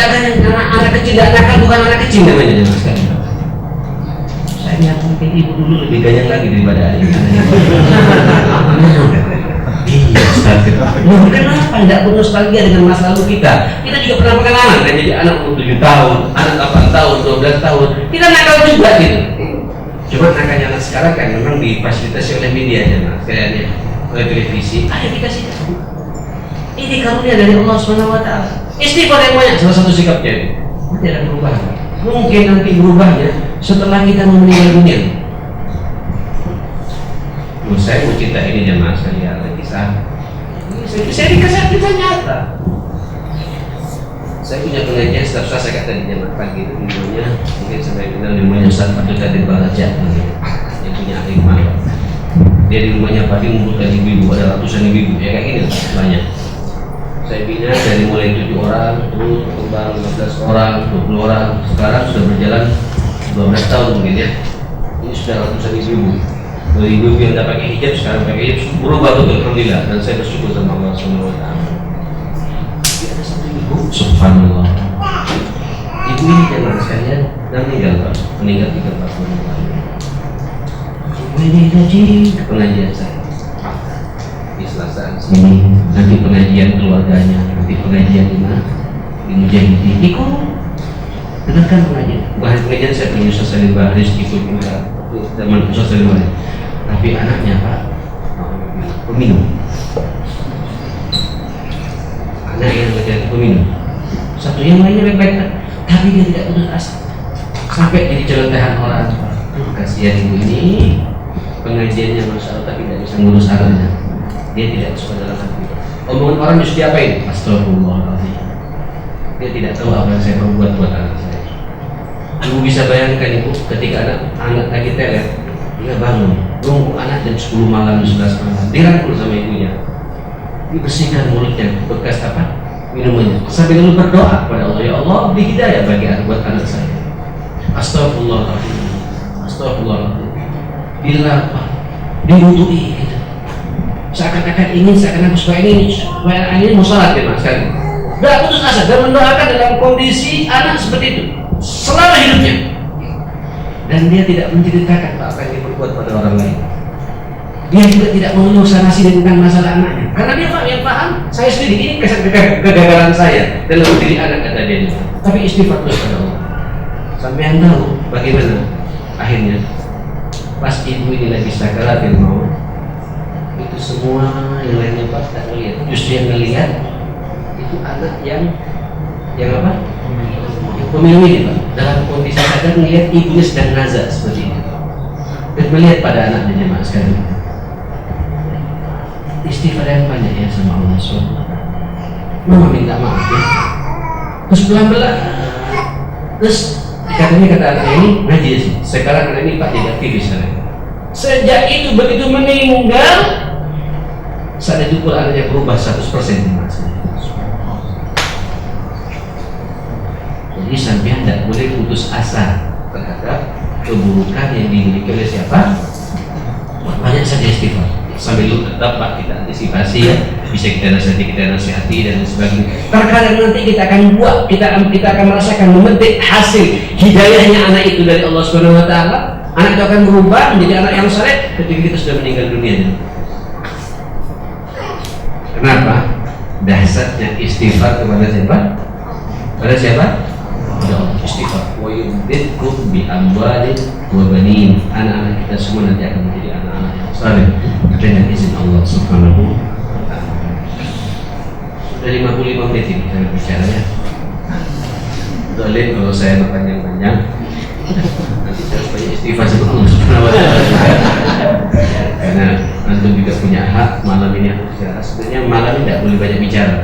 kecil tidak nakal, bukan anak kecil namanya mas kan. Saya lihat mungkin ibu dulu lebih ganyang lagi daripada adik. Iya, kenapa tidak bernostalgia dengan masa lalu kita? Kita juga pernah pengalaman kan, jadi anak umur 7 tahun, anak 8 tahun, 12 tahun, kita nakal juga gitu. Cuma nakalnya anak sekarang kan memang difasilitasi oleh media aja mas, kayaknya oleh televisi. Ayo dikasih tahu. Ini karunia dari Allah SWT. Istighfar yang banyak, salah satu sikapnya itu. Nanti ada perubahan. Mungkin nanti berubahnya setelah kita meninggal dunia. Saya mau cerita ini jemaah sekalian, kisah. Saya dikasih kisah nyata. Saya punya pengajian setiap saya kata di jemaah pagi itu ilmunya mungkin sampai kenal ilmunya Ustaz Abdul Qadir Baraja yang punya hikmah. Dia di rumahnya pagi mengumpulkan ibu-ibu, ada ratusan ibu-ibu ya kayak gini banyak. Saya bina dari mulai 7 orang, terus berkembang 15 orang, 20 orang. Sekarang sudah berjalan 12 tahun mungkin ya. Ini sudah ratusan ibu-ibu. Dari ibu-ibu yang tidak pakai hijab sekarang pakai hijab berubah betul, alhamdulillah. Dan saya bersyukur sama Allah Subhanahu Wa Taala. Ada satu ibu, subhanallah. Ibu ini jemaah sekalian dan meninggal 3-4 bulan lalu. Ibu ini gaji ke pengajian saya di Selasa sini, nanti pengajian keluarganya, nanti pengajian di mana? Di Mujahidin. Ikut dengarkan pengajian. Bukan pengajian saya punya Ustaz Salim Bahris ikut juga teman Ustaz Salim Bahris. Tapi anaknya Pak peminum. Anak yang menjadi peminum. Satu yang lainnya baik-baik, tapi dia tidak putus asa. Sampai jadi celotehan orang. Kasihan ibu ini, pengajiannya Masya Allah tapi tidak bisa ngurus anaknya. Dia tidak suka dalam hati. Omongan orang justru diapain? Astagfirullahaladzim. Dia tidak tahu apa yang saya perbuat buat anak saya. Ibu bisa bayangkan ibu ketika anak lagi teler, dia bangun, nunggu anak jam 10 malam, 11 malam, dirangkul sama ibunya, dibersihkan mulutnya, bekas apa? Minumannya. Sambil lalu berdoa kepada Allah, ya Allah beri hidayah bagi buat anak saya. Astagfirullahaladzim. Astagfirullahaladzim. Bila apa? Dibutuhi gitu. Seakan-akan ingin, seakan-akan supaya ini mau sholat ya mas kan? Gak putus asa dan mendoakan dalam kondisi anak seperti itu selama hidupnya. Dan dia tidak menceritakan apa yang diperbuat pada orang lain. Dia juga tidak mengeluh sanasi dengan masalah anaknya, karena dia yang paham. Saya sendiri ini kegagalan saya dalam diri anak kata dia. Tapi istighfar terus pada Allah. Sampai yang tahu bagaimana akhirnya pas ibu ini lagi sakaratul maut, itu semua yang lainnya Pak tak melihat, justru yang melihat itu anak yang apa? Yang pemilu ini Pak, dalam kondisi sadar melihat ibunya sedang nazar seperti itu dan melihat pada anaknya jemaah sekalian. Istighfar yang banyak ya sama Allah SWT. Mama minta maaf ya. Terus pelan-pelan, terus katanya kata anaknya ini ngaji sih. Sekarang anak ini Pak jadi aktivis sekarang. Sejak itu begitu meninggal, saat itu pula anaknya berubah 100% mas. Jadi sampai tidak boleh putus asa terhadap keburukan yang dimiliki oleh siapa. Banyak saja istighfar. Sambil itu tetap Pak kita antisipasi ya, bisa kita nasihati dan sebagainya. Terkadang nanti kita akan buat, kita akan merasakan memetik hasil hidayahnya anak itu dari Allah Subhanahu Wa Taala. Anak itu akan berubah menjadi anak yang saleh ketika kita sudah meninggal dunia. Kenapa? Dahsyatnya istighfar kepada siapa? Pada siapa? Istighfar. Wa yumditkum bi amwalin wa banin. Anak-anak kita semua nanti akan menjadi anak-anak yang saleh dengan izin Allah Subhanahu wa Ta'ala. Sudah 55 menit ini saya bicaranya. Boleh kalau saya panjang-panjang. Nanti saya banyak istighfar sama Allah Subhanahu wa Ta'ala. Karena antum juga punya hak malam ini aku bicara. Sebenarnya malam ini tidak boleh banyak bicara.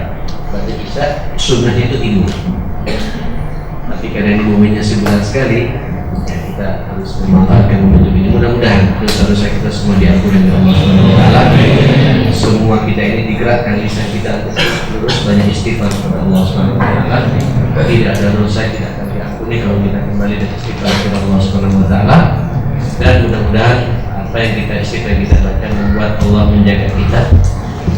Baca bisa sunnahnya itu tidur. Tapi karena ini momennya sebulan sekali, ya kita harus memanfaatkan momentum ini. Mudah-mudahan dosa-dosa kita semua diampuni oleh Allah Subhanahu wa Ta'ala. Semua kita ini digerakkan lisan kita untuk terus banyak istighfar kepada Allah Subhanahu wa Ta'ala. Tidak ada dosa yang tidak akan diampuni kalau kita kembali dan istighfar kepada Allah Subhanahu wa Ta'ala. Dan mudah-mudahan apa yang kita istighfar kita baca membuat Allah menjaga kita.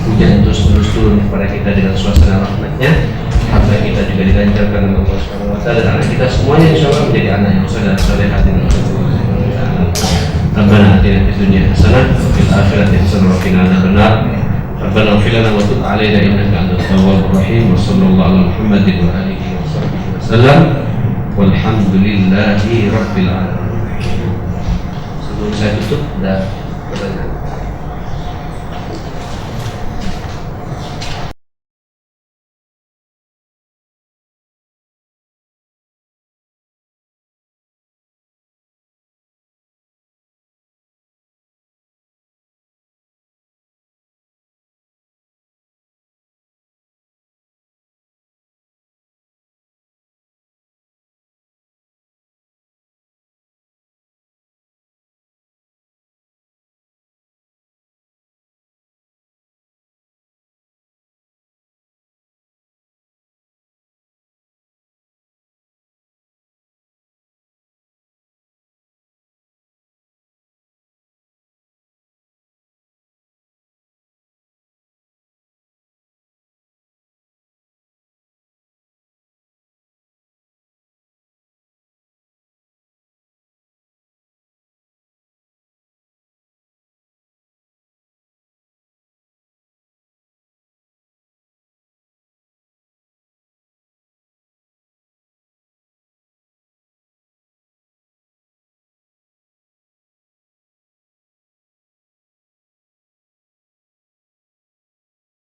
Hujan terus turun kepada kita dengan suasana rahmatnya. Harta kita juga dilancarkan oleh Allah Subhanahu wa Ta'ala, dan anak kita semuanya insyaallah menjadi anak yang saleh dengan Allah Subhanahu wa Ta'ala. Rabbana atina fid dunya hasanah wa fil akhirati hasanah wa qina adzabannar. Rabbana ighfir lana wa tub 'alaina innaka antat tawwabur rahim. Wa sallallahu ala Muhammadin wa alihi wa sahbihi wasallam. Walhamdulillahi rabbil alamin. Sebelum saya tutup, ada pertanyaan.